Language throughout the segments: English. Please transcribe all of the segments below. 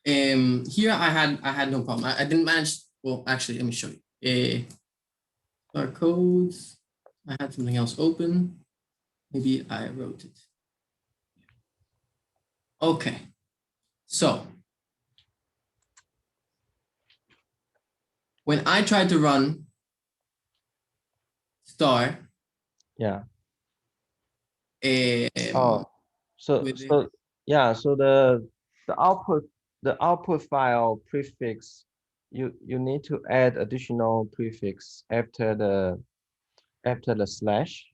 Here I had no problem. I didn't manage. Well, actually, let me show you. Star codes. I had something else open. Maybe I wrote it. Okay, so when I tried to run star, Yeah. um, So yeah, so the output file prefix, you need to add additional prefix after the slash.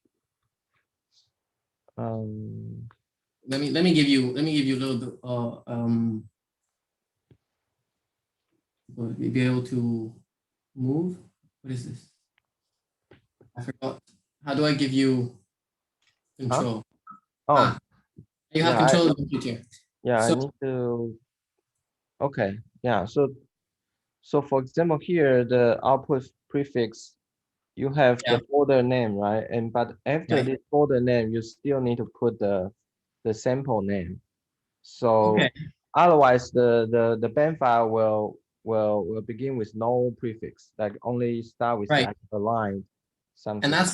let me give you a little bit be able to move. What is this? I forgot. How do I give you control? Oh, You have yeah, control of the computer. yeah, I So need to. Okay, yeah. So for example, here the output prefix, you have yeah, the folder name, right? And but after yeah. this folder name, you still need to put the sample name. So Okay. otherwise, the band file will begin with no prefix, like only start with Right. like a line, And something. Yeah,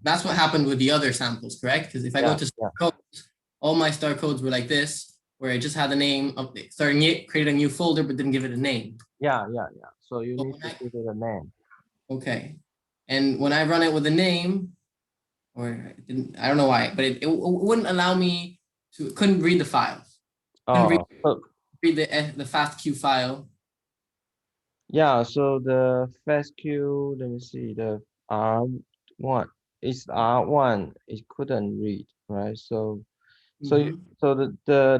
that's what happened with the other samples, correct? Because if I go yeah, to yeah, star codes, all my star codes were like this, where I just had the name of starting it, created a new folder, but didn't give it a name. yeah, yeah, yeah. So you So need to give it a name. okay. And when I run it with a name, or it didn't, I don't know why, but it wouldn't allow me to, it couldn't read the files. Couldn't Oh, so read the FASTQ file. yeah, so the FASTQ, let me see, the R1 is R1, it couldn't read, right? So you, Mhm. so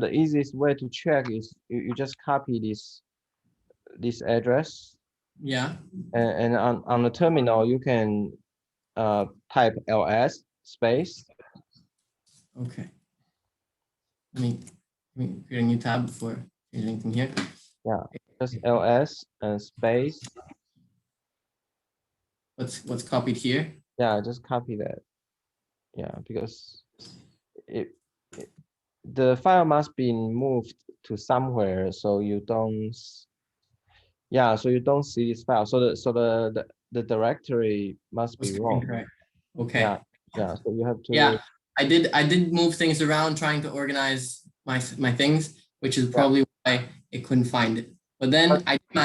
the easiest way to check is you just copy this address, Yeah. and on the terminal you can type ls space. Okay. Let me create a new tab before changing anything here. Yeah, just ls and space. What's copied here? Yeah, just copy that. Yeah, because it, it the file must be moved to somewhere, so you don't. Yeah, so you don't see this file. So the directory must be Was wrong. incorrect. Okay. Yeah, yeah. So you have Yeah, to. I did move things around trying to organize my things, which is Yeah, probably why it couldn't find it. But but then I did yeah,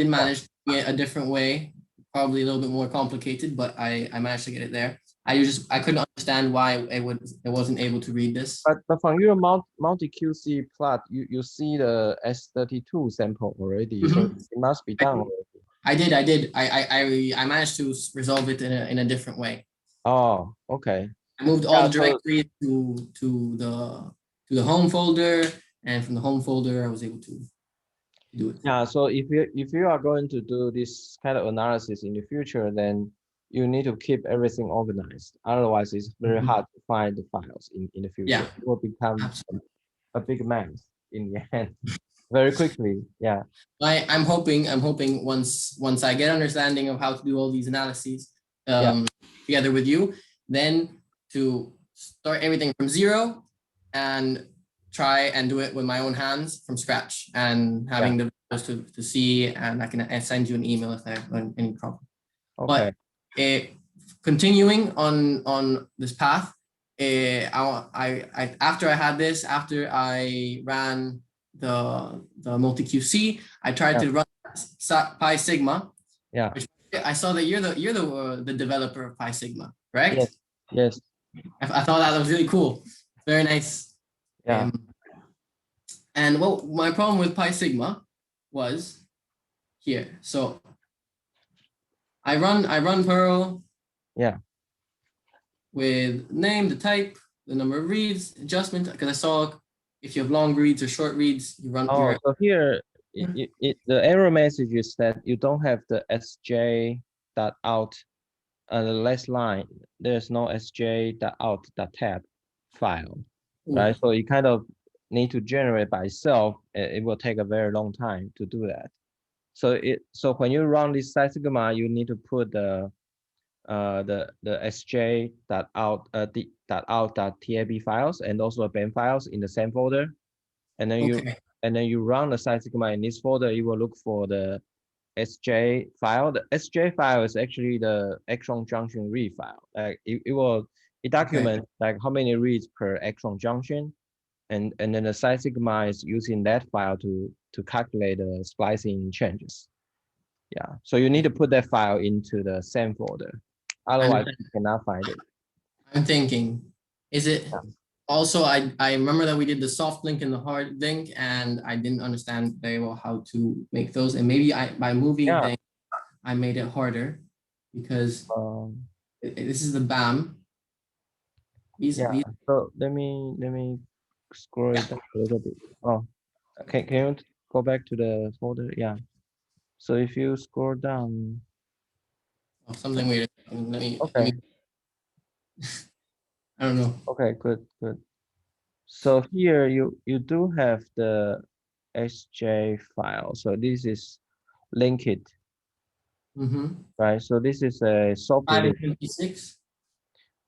manage it a different way, probably a little bit more complicated, but I managed to get it there. I couldn't understand why it wasn't able to read this. but from your multi QC plot, you see the S32 sample already, so Mhm. it must be done already. I did. I managed to resolve it in a different way. Oh, okay. I moved all Yeah, the so directories to the home folder, and from the home folder, I was able to do it. yeah, so if you are going to do this kind of analysis in the future, then you need to keep everything organized. Otherwise, it's very Mhm. hard to find the files in the future. Yeah, It will become absolutely. a big mess in the end very quickly. Yeah. I'm hoping once I get understanding of how to do all these analyses Yeah. together with you, then to start everything from zero and try and do it with my own hands from scratch and Yeah. having the videos to see, and I can send you an email if I have any problem. Okay. But continuing on this path, after I had this, after I ran the multi QC, I tried Yeah. to run Pi Sigma, Yeah. which I saw that you're the developer of Pi Sigma, correct? Yes. Yes. I thought that was really cool, very nice. Yeah. And what my problem with Pi Sigma was here. So I run Perl Yeah. with name, the type, the number of reads, adjustment, because I saw if you have long reads or short reads, you run Oh, your so here the error message is that you don't have the sj dot out the last line. There's no sj dot out dot tab file, Ooh, right? So you kind of need to generate by itself. It will take a very long time to do that. So when you run this Sigma, you need to put the sj dot out dot out dot tab files and also band files in the same folder, and then okay. and then you run the site sigma in this folder, you will look for the SJ file. The SJ file is actually the exon junction read file. Like it documents like how many reads per exon junction, and then the site sigma is using that file to calculate the splicing changes. Yeah, so you need to put that file into the same folder, otherwise And you cannot find it. I'm thinking, is it Yeah. also, I remember that we did the soft link and the hard link, and I didn't understand very well how to make those. And maybe by moving Yeah. things, I made it harder because this is the BAM. These, So let me scroll it down a little bit. Oh, can you go back to the folder? Yeah. So if you scroll down, something weird. okay, I don't know. okay, good. So here you do have the SJ file. So this is linked, right? So this is a soft 5 link. and 26.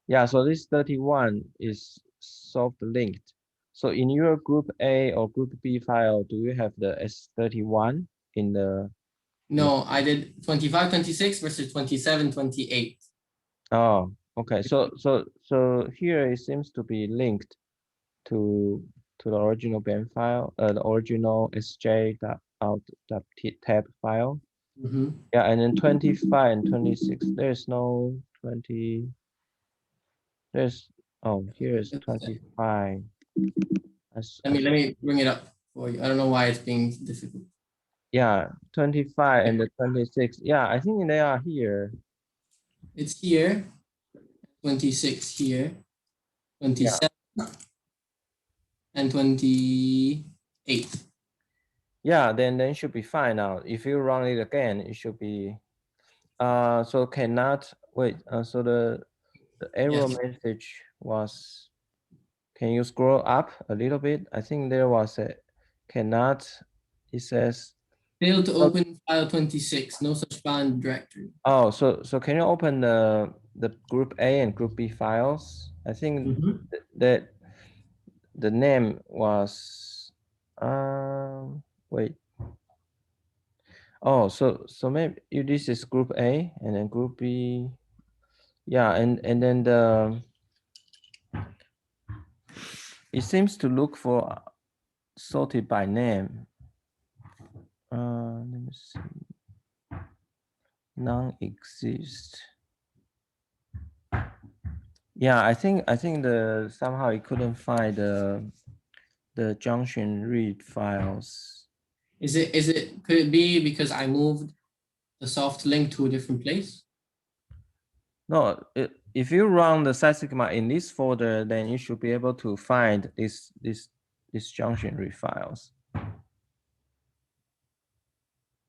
Yeah, so this 31 is soft linked. So in your group A or group B file, do you have the S31 in the? No, I did 25, 26 versus 27, 28. Oh, okay. So here it seems to be linked to the original BAM file, the original sj.out.tab file. Yeah, and then 25 and 26, there's no 20. There's here is 25. Let me bring it up for you. I don't know why it's being difficult. Yeah, 25 and the 26. Yeah, I think they are here. It's here, 26 here, 27 and 28. Yeah, then it should be fine now. If you run it again, it should be so cannot wait. So the error message was, can you scroll up a little bit? I think there was a cannot, it says Failed to open file 26, no such file in the directory. oh, so can you open the group A and group B files? I think that the name was wait. Oh, so maybe this is group A and then group B. Yeah, and then it seems to look for sorted by name. Let me see. Non-exist. Yeah, I think the somehow it couldn't find the junction read files. Could it be because I moved the soft link to a different place? No, if you run the site sigma in this folder, then you should be able to find this junction read files.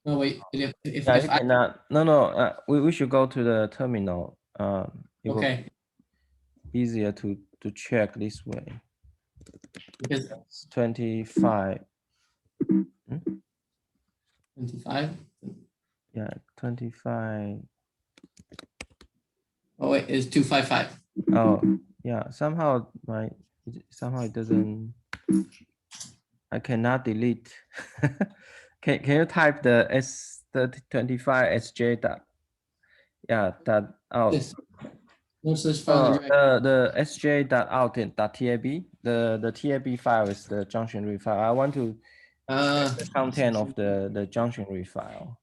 No, wait. If Yeah, you cannot. No. We should go to the terminal. It will be easier to check this way. Because 25. 25. Yeah, 25. Oh wait, it's 255. Oh yeah, somehow it doesn't. I cannot delete. Can you type the S3025 SJ dot? Yeah, that out. No such file. The SJ dot out dot tab. The tab file is the junction read file. I want to check the content of the junction read file.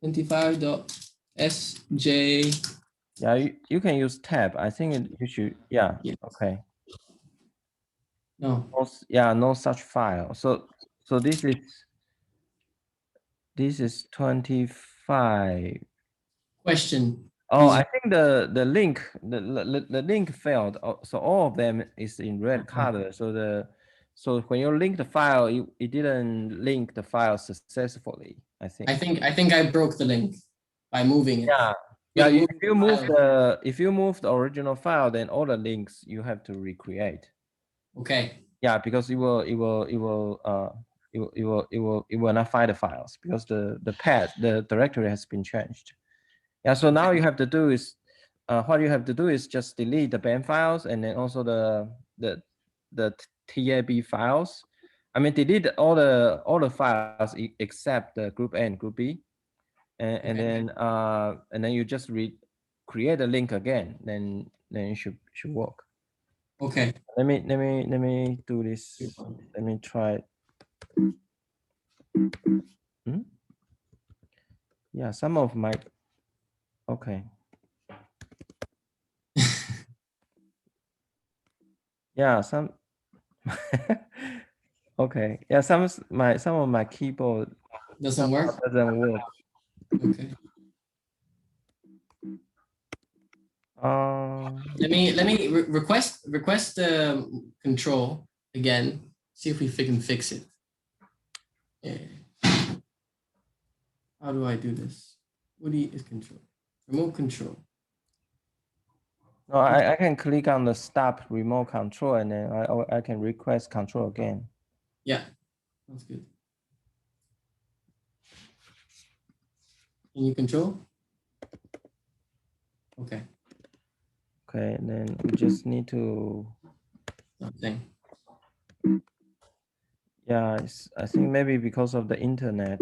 25.sj. Yeah, you can use tab. I think you should. Yeah. Okay. No. Yeah, no such file. So this is 25. Question. Oh, I think the link the link failed. So all of them is in red color. So when you link the file, it didn't link the file successfully. I think. I think I broke the link by moving it. Yeah. Yeah. If you move the original file, then all the links you have to recreate. Okay. Yeah, because it will not find the files because the path, the directory has been changed. Yeah, so now you have to do is what you have to do is just delete the BAM files and then also the TAB files, I mean, delete all the files except the group A and group B, and then you just create a link again. Then it should work. Okay. Let me do this. Let me try. Hmm? Yeah, some of my. Okay. Yeah, some. Okay. Yeah, some of my keyboard Doesn't work. doesn't work. Okay. Let me request the control again. See if we can fix it. Yeah. How do I do this? What is control? Remote control. No, I can click on the stop remote control and then I can request control again. Yeah, that's good. Can you control? Okay. Okay, and then we just need to. Something. Yeah, I think maybe because of the internet.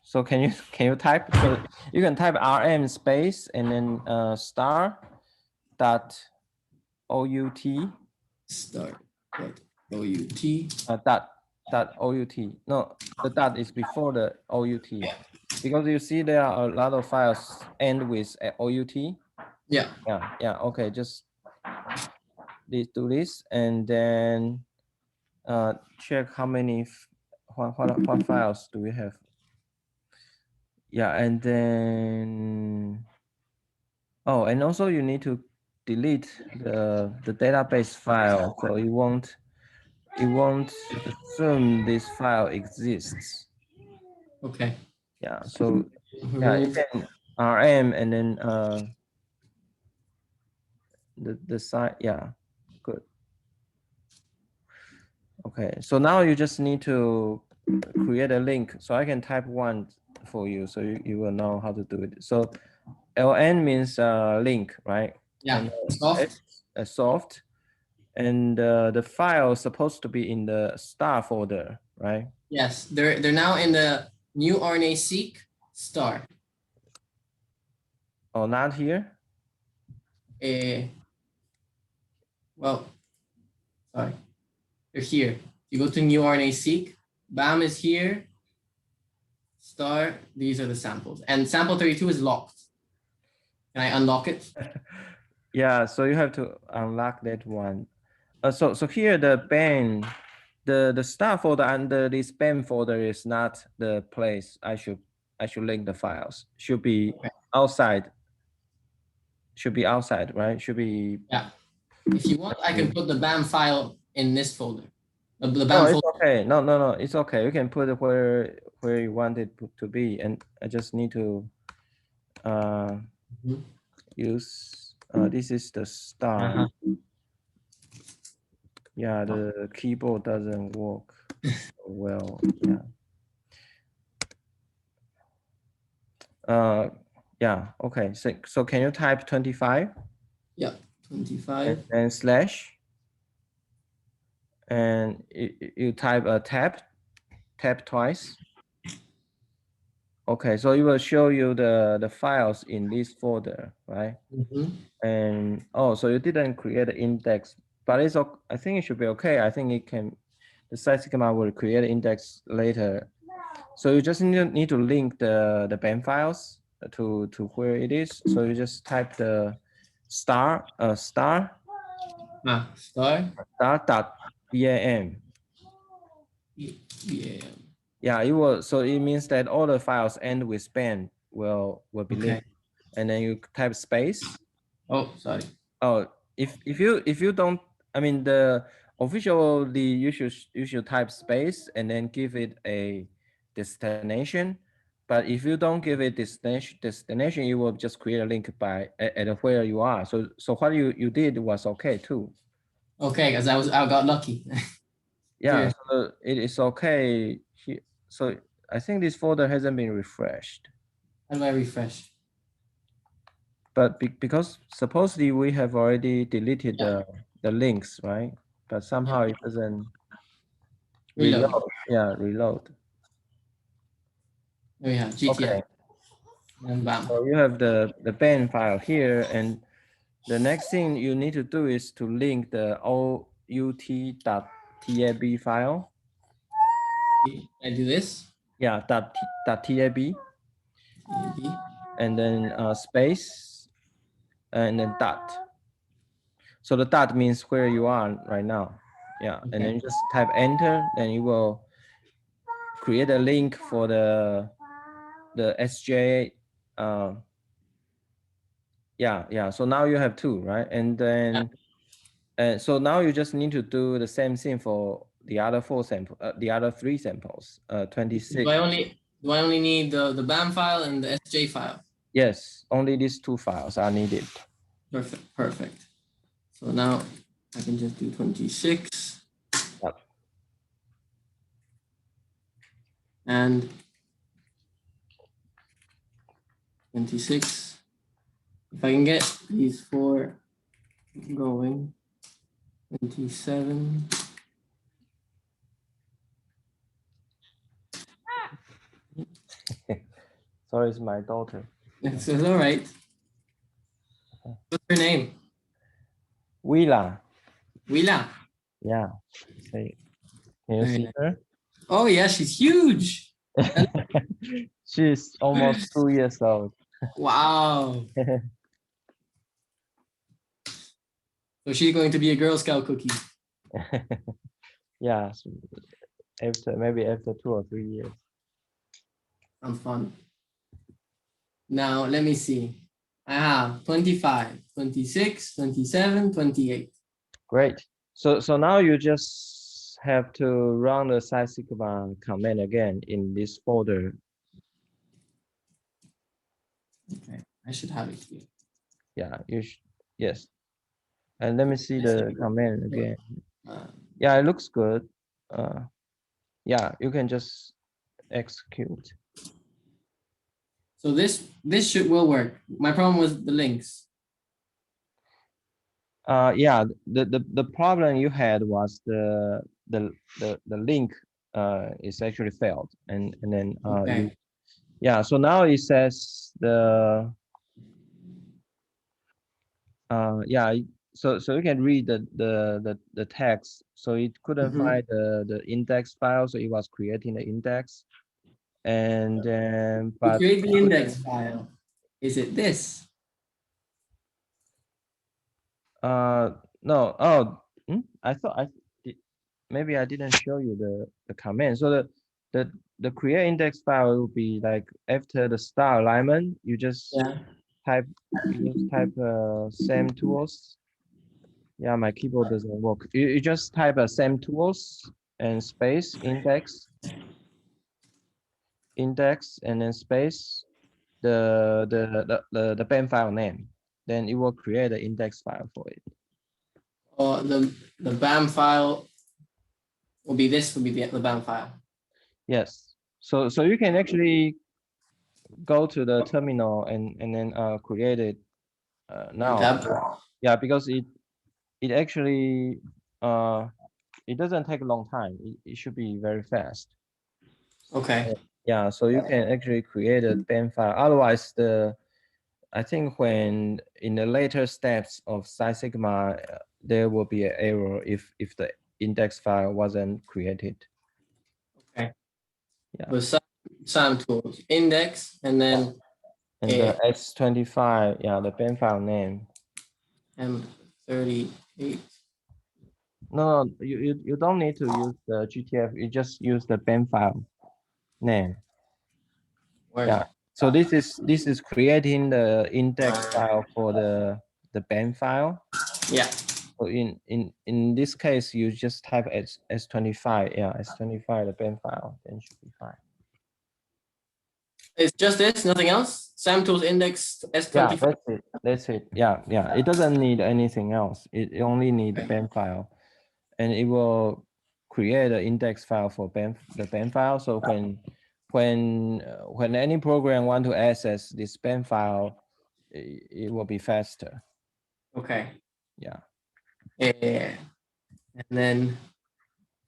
So can you type? So you can type RM space and then star dot out Start. Out. dot out. No, the dot is before the out because you see there are a lot of files end with out. Yeah. Yeah. Okay, just do this and then check how many what files do we have. Yeah, and then and also you need to delete the database file, so it won't assume this file exists. Okay. Yeah, so yeah, you Remove. can RM and then the site. Yeah, good. Okay, so now you just need to create a link. So I can type one for you, so you will know how to do it. So LN means link, right? Yeah. And Soft. soft, and the file is supposed to be in the star folder, right? Yes. They're now in the new RNAseq star. Oh, not here. Well, sorry. They're here. You go to new RNAseq. BAM is here. Star. These are the samples. And sample 32 is locked. Can I unlock it? Yeah, so you have to unlock that one. So here the ban, the star folder under this ban folder is not the place I should link the files. Should be outside. Should be outside, right? Should be. Yeah. If you want, I can put the BAM file in this folder. The No, BAM it's folder. okay. No, it's okay. You can put it where you want it to be, and I just need to use. This is the star. Yeah, the keyboard doesn't work well. Yeah. Yeah. Okay. So can you type 25? Yeah. 25. And slash. And you type a tab twice. Okay, so it will show you the files in this folder, right? And so you didn't create an index, but I think it should be okay. I think it can. The site schema will create an index later. So you just need to link the BAM files to where it is. So you just type the star Star. dot BAM. Yeah. Yeah, it will. So it means that all the files end with BAM will be linked. And then you type space. Oh, sorry. Oh, if you don't, I mean officially you should type space and then give it a destination. But if you don't give it destination, you will just create a link at where you are. So what you did was okay too. Okay, because I got lucky. Yeah, so it is okay. So I think this folder hasn't been refreshed. How do I refresh? But because supposedly we have already deleted the links, right? But somehow it doesn't. Reload. Yeah, reload. There we have GTF. Okay. And bam. So you have the band file here, and the next thing you need to do is to link the out.tab file. I do this. Yeah, tab. TAB. And then space, and then dot. So the dot means where you are right now. Yeah, and then you just type enter, then you will create a link for the SJ. Yeah. So now you have two, right? And then so now you just need to do the same thing for the other the other three samples. 26. Do I only need the BAM file and the SJ file? Yes, only these two files are needed. Perfect. So now I can just do 26. Yep. And 26. If I can get these four going. 27. Sorry, it's my daughter. It's all right. What's her name? Willa. Willa. Yeah. Say, can you see her? Oh yeah, she's huge. She's almost 2 years old. Wow. So she's going to be a Girl Scout cookie. Yeah, so maybe after 2 or 3 years. Sounds fun. Now let me see. I have 25, 26, 27, 28. Great. So now you just have to run the SciSigma command again in this folder. Okay, I should have it here. Yeah, you should. Yes. And let me see the command again. Uh, Yeah, it looks good. Yeah, you can just execute. So this will work. My problem was the links. Yeah, the problem you had was the link is actually failed, and then Okay. yeah. So now it says yeah. So you can read the text. So it couldn't find the index file, so it was creating the index, and then To create the index file, is it this? No. I thought I did, maybe I didn't show you the command. So the create index file will be like after the star alignment, you just type same tools. Yeah, my keyboard doesn't work. You just type same tools and space index and then space the band file name. Then it will create an index file for it. Or the BAM file will be this, will be the BAM file. Yes. So you can actually go to the terminal and then create it now. Yeah, because it actually it doesn't take a long time. It should be very fast. Okay. Yeah, so you can actually create a band file. Otherwise, I think when in the later steps of SciSigma, there will be an error if the index file wasn't created. Okay. Yeah. So SAM tools, index, and then and the X25, yeah, the band file name. M38. No, you don't need to use the GTF. You just use the band file name. Yeah. So this is creating the index file for the band file. Yeah. So in this case, you just type S25. Yeah, S25 the band file, then should be fine. It's just this, nothing else. SAM tools index S25. Yeah, that's it. That's it. Yeah. It doesn't need anything else. It only needs the band file, and it will create an index file for the band file. So when any program want to access this band file, it will be faster. Okay. Yeah. And then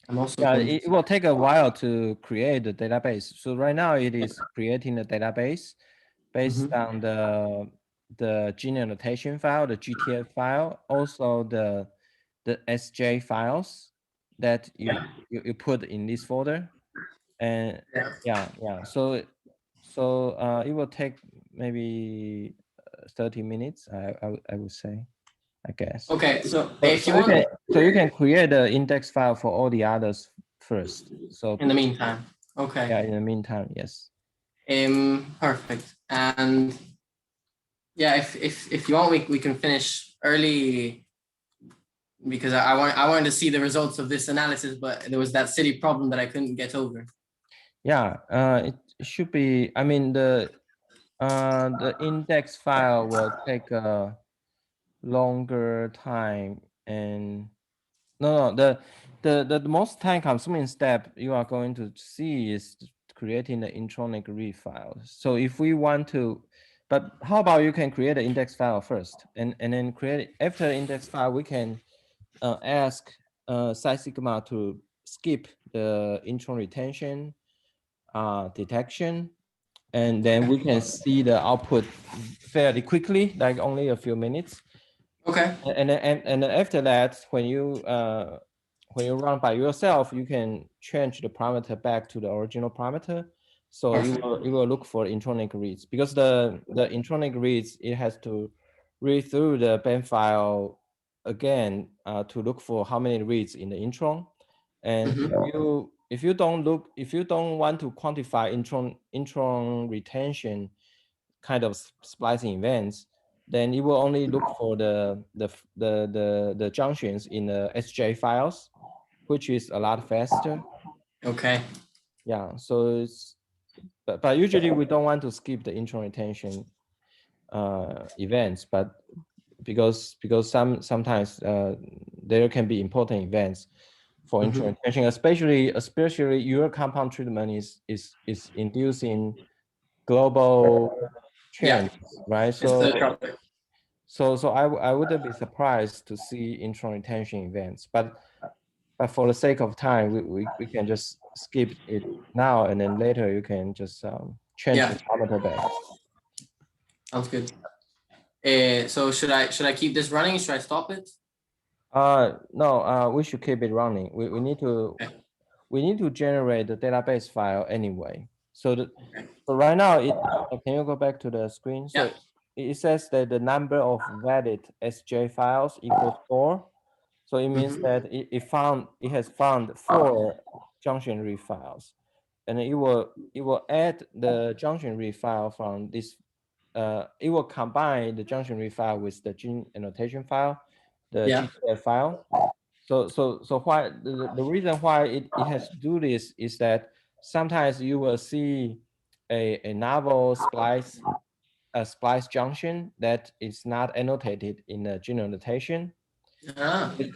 I'm also Yeah, going it will take a while to create the database. So right now it is creating a database based on the gene annotation file, the GTF file, also the SJ files that you put in this folder. And yeah. so it will take maybe 30 minutes, I would say, I guess. Okay, so So, if you want me you can create the index file for all the others first. So in the meantime, okay. yeah, in the meantime, yes. Perfect. And yeah, if you want, we can finish early because I wanted to see the results of this analysis, but there was that silly problem that I couldn't get over. Yeah, it should be. I mean, the index file will take a longer time, and no, the most time consuming step you are going to see is creating the intronic read file. So if we want to, but how about you can create the index file first, and then create after index file we can ask Psi Sigma to skip the intron retention detection, and then we can see the output fairly quickly, like only a few minutes. Okay. And then after that, when you run by yourself, you can change the parameter back to the original parameter. So you will look for intronic reads, because the intronic reads, it has to read through the band file again to look for how many reads in the intron. And if you don't want to quantify intron retention kind of splicing events, then you will only look for the junctions in the SJ files, which is a lot faster. Okay. Yeah, so but usually we don't want to skip the intron retention events, but because sometimes there can be important events for intron retention, especially your compound treatment is inducing global change, right? So I wouldn't be surprised to see intron retention events, but for the sake of time, we can just skip it now, and then later you can just change the parameter back. Sounds good. So should I keep this running? Should I stop it? No, we should keep it running. We need to generate the database file anyway. So right now can you go back to the screen? So it says that the number of valid SJ files equals 4. So it means that it has found 4 junction read files, and it will add the junction read file from this. It will combine the junction read file with the gene annotation file, the GTF file. So why the reason why it has to do this is that sometimes you will see a novel splice junction that is not annotated in the gene annotation. It's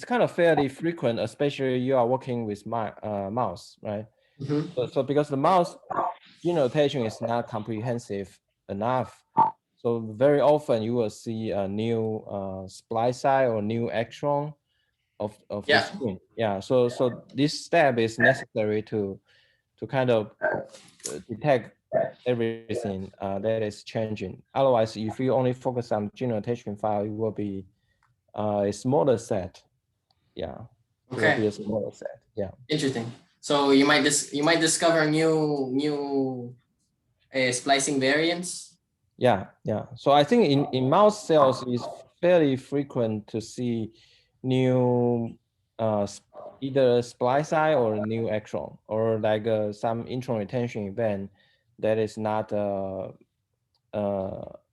kind of fairly frequent, especially you are working with mouse, right? So because the mouse gene annotation is not comprehensive enough, so very often you will see a new splice site or new exon of this gene. Yeah. So this step is necessary to kind of detect everything that is changing. Otherwise, if you only focus on gene annotation file, it will be a smaller set. Yeah. It will be a smaller set. Yeah. Interesting. So you might discover new splicing variants. Yeah. So I think in mouse cells, it's fairly frequent to see new either splice site or new exon, or like some intron retention event that is not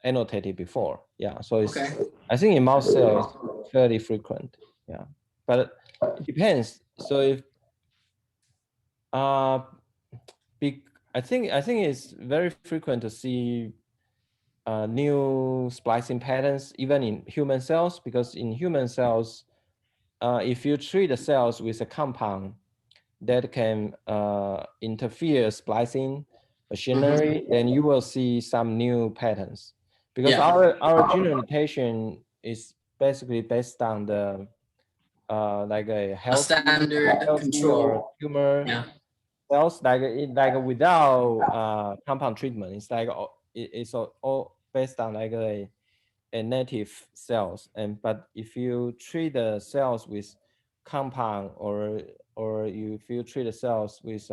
annotated before. Yeah. So it's I think in mouse cells fairly frequent. Yeah. But it depends. So if I think it's very frequent to see new splicing patterns even in human cells, because in human cells, if you treat the cells with a compound that can interfere splicing machinery, then you will see some new patterns, because our gene annotation is basically based on the like a A healthy, standard healthy or control. tumor Yeah. cells, like without compound treatment. It's like it's all based on like a native cells. But if you treat the cells with compound, or if you treat the cells with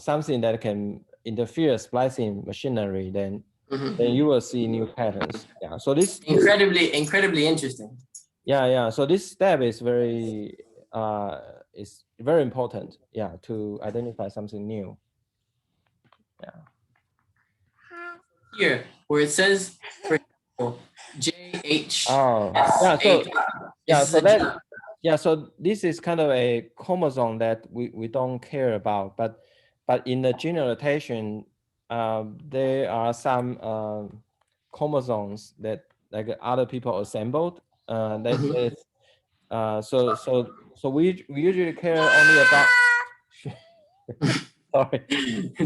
something that can interfere splicing machinery, then you will see new patterns. Yeah. So this Incredibly interesting. yeah. So this step is very important. Yeah, to identify something new. Yeah. Here, where it says, for example, JH. Oh, yeah. So This is a gene. so this is kind of a chromosome that we don't care about, but in the gene annotation, there are some chromosomes that like other people assembled. That so we usually care only about. Sorry.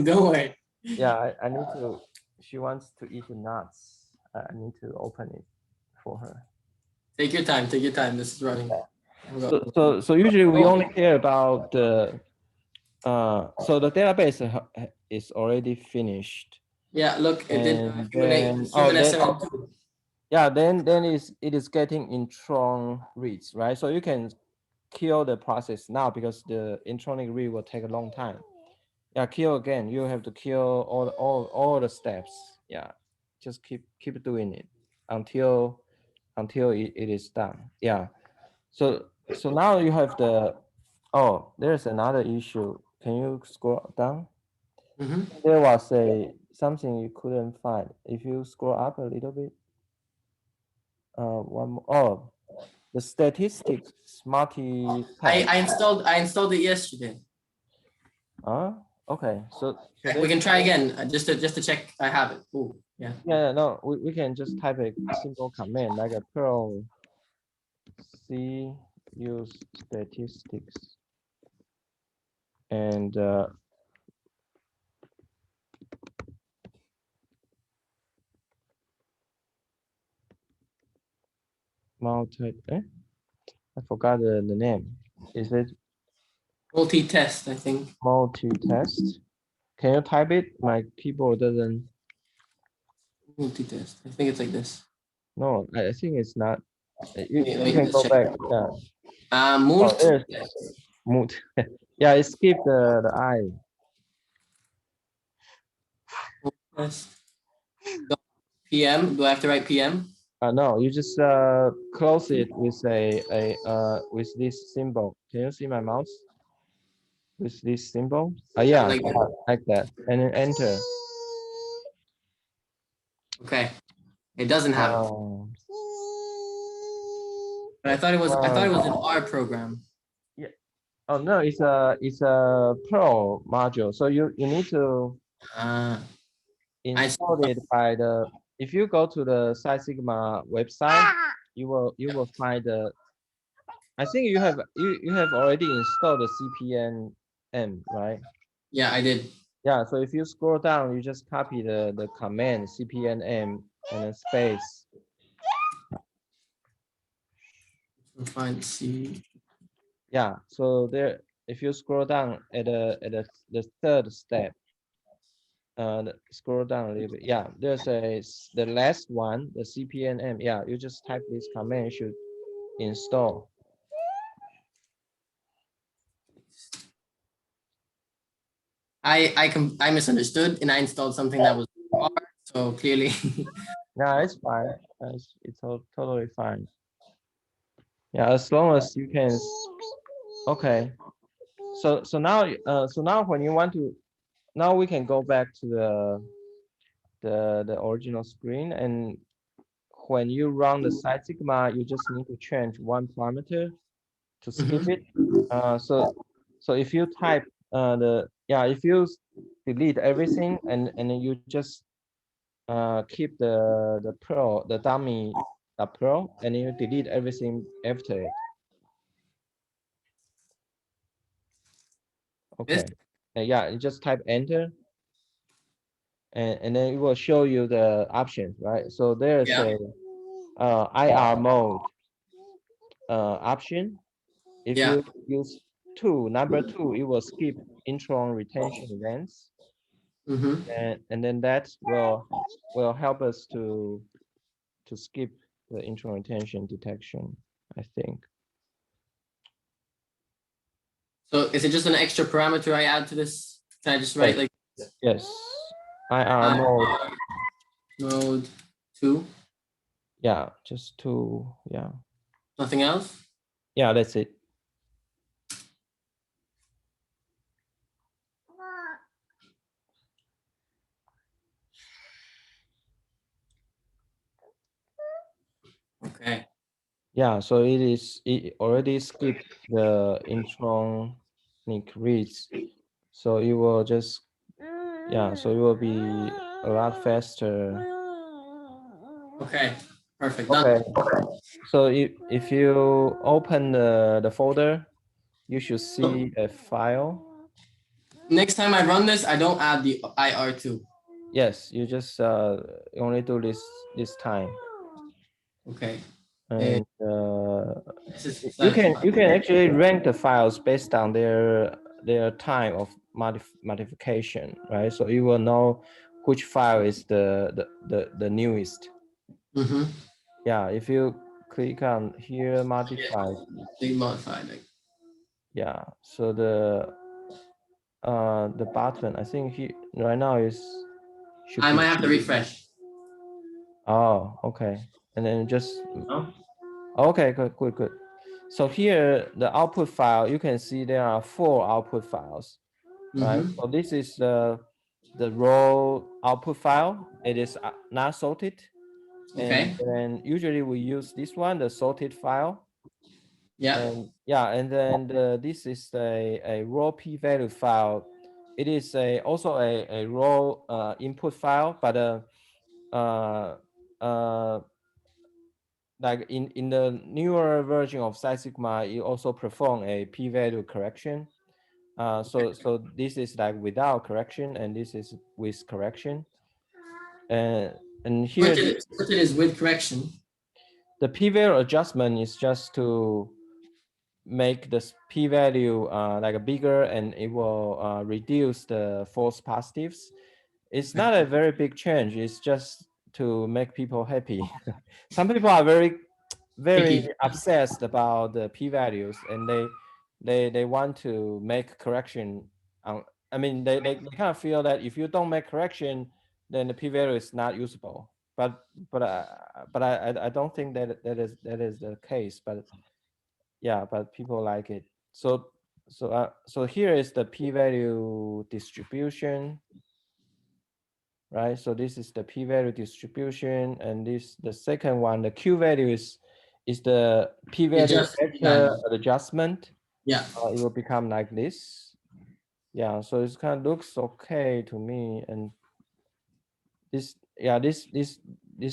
Don't worry. Yeah, I need to. She wants to eat the nuts. I need to open it for her. Take your time. Take your time. This is running. So usually we only care about the so the database is already finished. Yeah, look, it did And human then SMN2. yeah, then it is getting intron reads, right? So you can kill the process now because the intronic read will take a long time. Yeah, kill again. You have to kill all the steps. Yeah, just keep doing it until it is done. Yeah. So now you have the, oh, there's another issue. Can you scroll down? There was something you couldn't find. If you scroll up a little bit, one more. Oh, the statistics multi-test. I installed it yesterday. Okay. So We can try again just to check I have it. Oh, yeah. Yeah, no, we can just type a simple command like a Perl C use statistics and I forgot the name. Is it Multi-test, I think. multi-test? Can you type it? My keyboard doesn't. Multi-test. I think it's like this. No, I think it's not. You Let me can go check. back. Yeah. Multi. There's moot. Yeah, it skipped the I. Test. PM. Do I have to write PM? No, you just close it with with this symbol. Can you see my mouse? With this symbol? Yeah, like that. And then enter. Okay. It doesn't have it. But I thought it was an R program. Yeah. Oh no, it's a Pro module. So you need to install it by the, if you go to the Psi Sigma website, you will find the, I think you have already installed the CPNM, right? Yeah, I did. Yeah, so if you scroll down, you just copy the command CPNM and then space. Find C. Yeah, so there, if you scroll down at the third step, scroll down a little bit. Yeah, there's the last one, the CPNM. Yeah, you just type this command, should install. I misunderstood and I installed something that was R, so clearly. Yeah, it's fine. It's totally fine. Yeah, as long as you can. Okay. So now when you want to, now we can go back to the original screen, and when you run the Psi Sigma, you just need to change one parameter to skip it. So if you type if you delete everything and then you just keep the dummy Perl, and you delete everything after it. Okay. Yeah, you just type enter, and then it will show you the options, right? So there's a IR mode. option. If Yeah. you use number two, it will skip intron retention events, Mm-hmm. and then that will help us to skip the intron retention detection, I think. So is it just an extra parameter I add to this? Can I just write like Yes, IR mode. mode 2? Yeah, just two. Yeah, Nothing else? yeah, that's it. Okay. Yeah, so it already skipped the intronic reads, so it will just, yeah, so it will be a lot faster. Okay. Perfect. Okay, Done. so if you open the folder, you should see a file. Next time I run this, I don't add the IR2. Yes, you just only do this time. Okay. And This is you static can file. actually rank the files based on their time of modification, right? So you will know which file is the newest. Mm-hmm. Yeah, if you click on here modified, They modified it. yeah, so the button I think right now is should I be, might have to refresh. oh, okay, and then just, Oh. okay, good. So here, the output file, you can see there are 4 output files, right? Mm-hmm. So this is the raw output file. It is not sorted. And Okay. then usually we use this one, the sorted file. Yeah. And yeah, and then this is a raw p-value file. It is also a raw input file, but like in the newer version of Sigma, you also perform a p-value correction. So this is like without correction, and this is with correction. And here Sorted is with correction. the p-value adjustment is just to make the p-value like bigger, and it will reduce the false positives. It's not a very big change. It's just to make people happy. Some people are very Picky. obsessed about the p-values, and they want to make correction on, I mean, they kind of feel that if you don't make correction, then the p-value is not usable. But I don't think that is the case. But yeah, but people like it. So here is the p-value distribution, right? So this is the p-value distribution, and this the second one, the q-value is the p-value vector adjustment. Yeah. It will become like this. Yeah, so it kind of looks okay to me. And this, yeah, these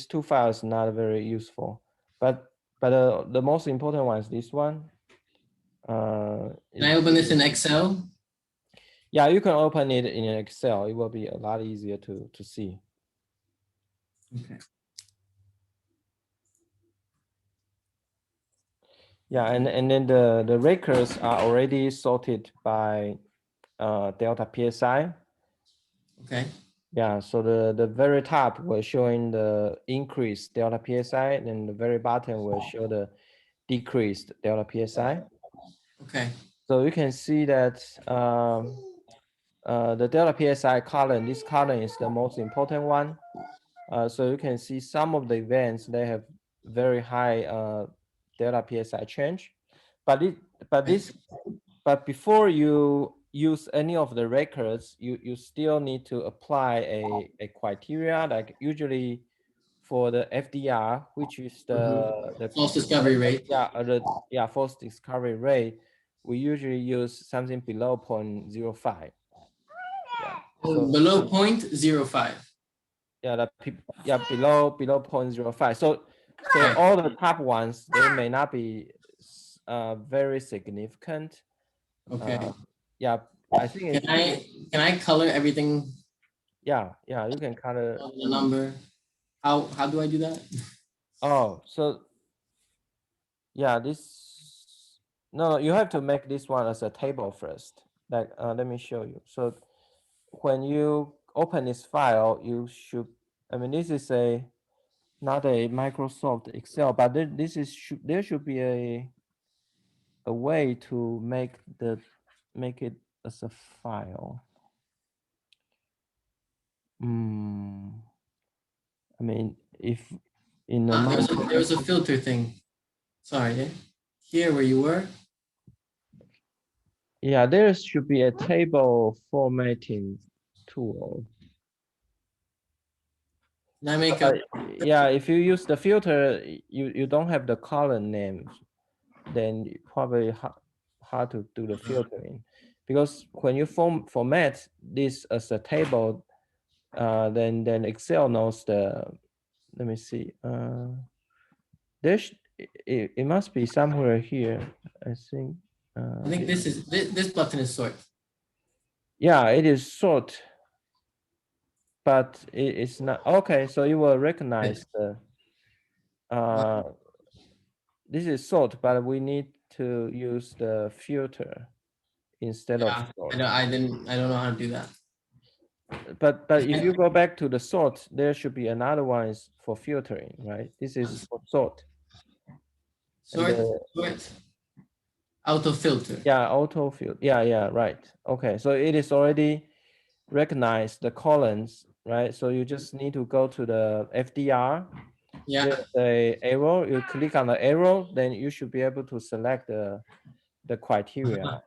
2 files not very useful, but the most important one is this one. Can I open this in Excel? Yeah, you can open it in Excel. It will be a lot easier to see. Okay. Yeah, and then the records are already sorted by delta PSI. Okay. Yeah, so the very top will showing the increased delta PSI, and the very bottom will show the decreased delta PSI. Okay. So you can see that the delta PSI column, this column is the most important one. So you can see some of the events, they have very high delta PSI change, but before you use any of the records, you still need to apply a criteria, like usually for the FDR, which is the False discovery rate. false discovery rate. We usually use something below 0.05. Yeah. So Below 0.05. below 0.05. So Okay. all the top ones, they may not be very significant. Okay. Yeah, I think it's, Can I color everything yeah, you can color. on the number? How do I do that? Oh, so Yeah, this, no, you have to make this one as a table first. Like, let me show you. So when you open this file, you should, I mean, this is not a Microsoft Excel, but there should be a way to make it as a file. I mean, if in the There's a filter thing. Sorry, eh? Here where you were. yeah, there should be a table formatting tool. Can I make a Yeah, if you use the filter, you don't have the column names, then probably hard to do the filtering, because when you format this as a table, then Excel knows the. Let me see. It must be somewhere here. I think. I think this button is sort. Yeah, it is sort, but it's not okay. So you will recognize the. This is sort, but we need to use the filter instead of sort. I don't know how to do that. But if you go back to the sort, there should be another one is for filtering, right? This is for sort. Sort, auto filter. Yeah, auto filter. Yeah, right. Okay, so it is already recognized the columns, right? So you just need to go to the FDR. Yeah. There's a arrow. You click on the arrow, then you should be able to select the criteria.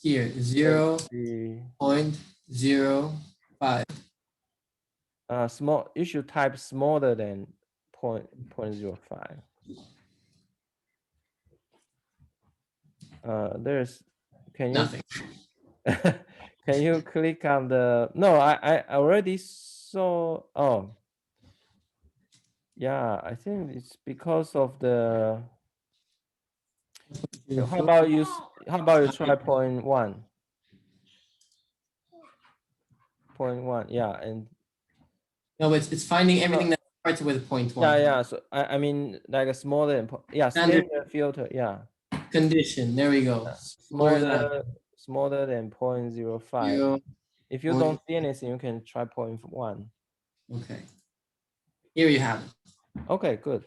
Here 0.05. Small. You should type smaller than 0.05. There's. Can you? Nothing. Can you click on the? No, I already saw. Oh. Yeah, I think it's because of the. How about you try 0.1? 0.1, yeah, and No, it's finding everything that starts with 0.1. yeah. So I mean, like a smaller than Standard standard filter, yeah. condition. There we go. Smaller than 0.05. 0. If you don't see anything, you can try 0.1. Okay. Here you have it. Okay, good.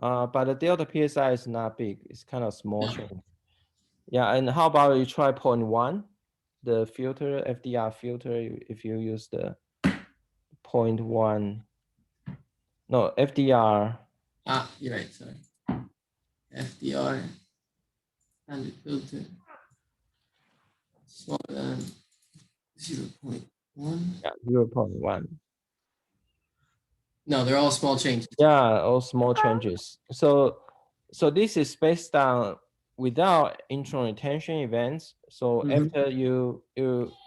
But the delta PSI is not big. It's kind of small change. Yeah, and how about you try 0.1? The filter, FDR filter, if you use the 0.1. No, FDR. You're right, sorry. FDR and the filter smaller than 0.1. Yeah, 0.1. No, they're all small changes. Yeah, all small changes. So this is based on without intron retention events. So after you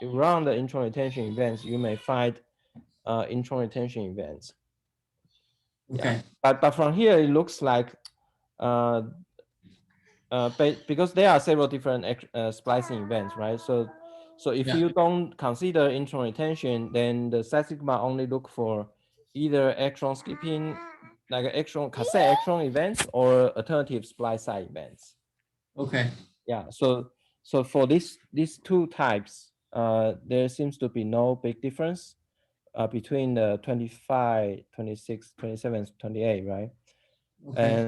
run the intron retention events, you may find intron retention events. Okay. Yeah. But from here it looks like because there are several different splicing events, right? So if you don't consider intron retention, then the Psi Sigma only look for either exon skipping, like cassette exon events, or alternative splice site events. Okay. Yeah. So for these two types, there seems to be no big difference between the 25, 26, 27, 28, right? Okay. And